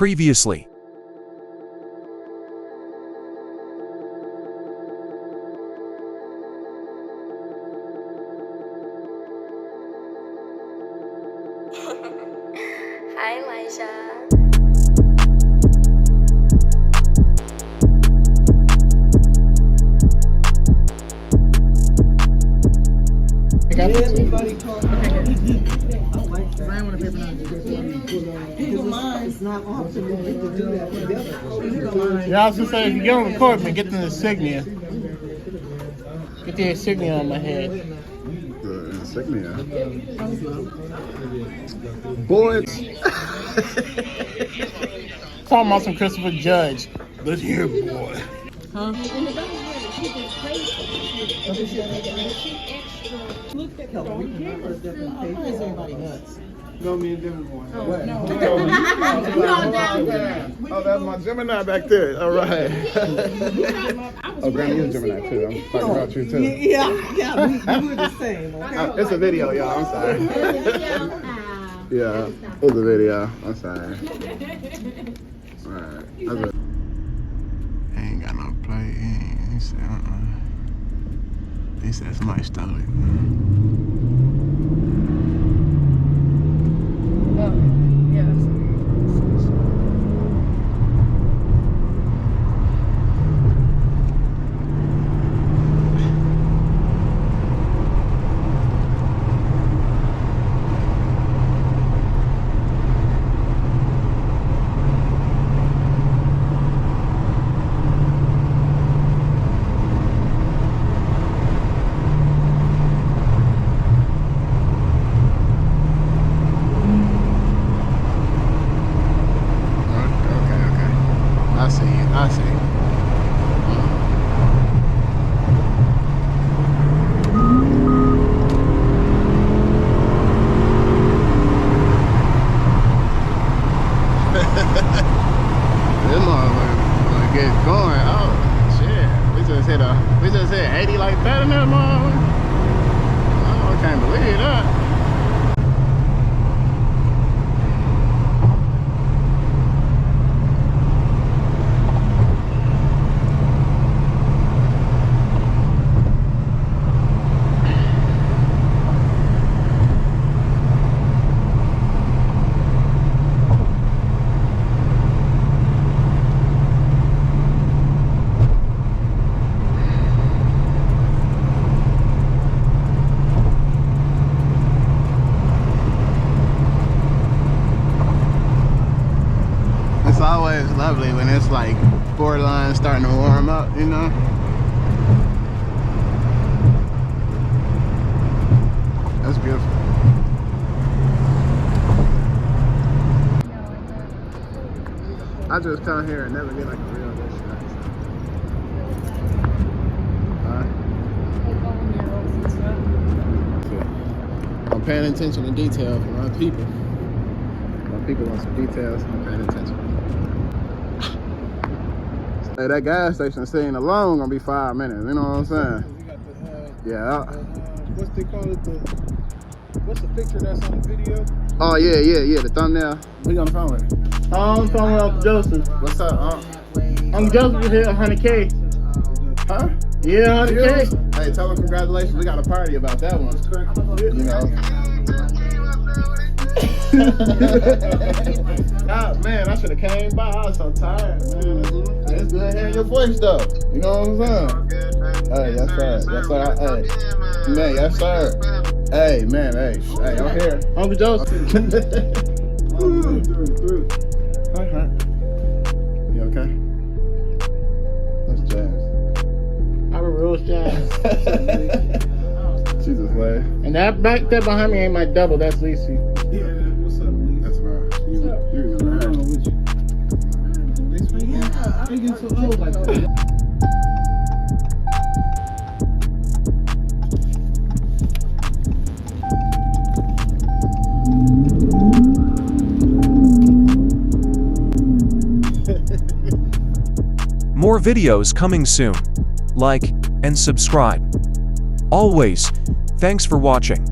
Previously. Hi, Elijah. Everybody called. I want to paper it's not often we get to do that together. Yeah, I was gonna say, if you get on record, man, get the insignia. Get the insignia on my head. The insignia. Boys. Talking about some Christopher Judge. Look here, boy. Huh? Everybody nuts. No, me and Devin going. Oh, that's my Gemini back there. All right. Oh, Graham, you're a Gemini too. I'm talking about you too. Yeah, we're the same. Okay? It's a video, y'all. I'm sorry. Yeah, it's a video. I'm sorry. All right. Ain't got no play. He said, He said somebody stole it. I see. This motherfucker get going. Oh shit. We just hit 80 like that in that motherfucker. Oh, I can't believe that. It's always lovely when it's like borderline starting to warm up, you know? That's beautiful. I just come here and never get like a real good shot. I'm paying attention to detail for my people. My people want some details, I'm paying attention. Hey, that gas station sitting alone gonna be 5 minutes, you know what I'm saying? Yeah. What's they call it? What's the picture that's on the video? Oh, yeah, the thumbnail. Who you on the phone with? I'm talking about Joseph. What's up, I'm Joseph here, 100K. Huh? Yeah, 100K. Hey, tell them congratulations. We got a party about that one. You know. God, man, I should have came by. I was so tired, man. It's good hearing your voice, though. You know what I'm saying? Hey, yes, sir. Yes, sir. Hey, man, yes, sir. Hey, man, hey, I'm here. Uncle Joseph. Hi. You okay? That's Jazz. I'm a real jazz. She's just way. And that back there behind me ain't my double, that's Lacey. Yeah, what's up, Lee? That's right. You remember her. With you? Yeah, I ain't getting so old like that. More videos coming soon. Like and subscribe. Always, thanks for watching.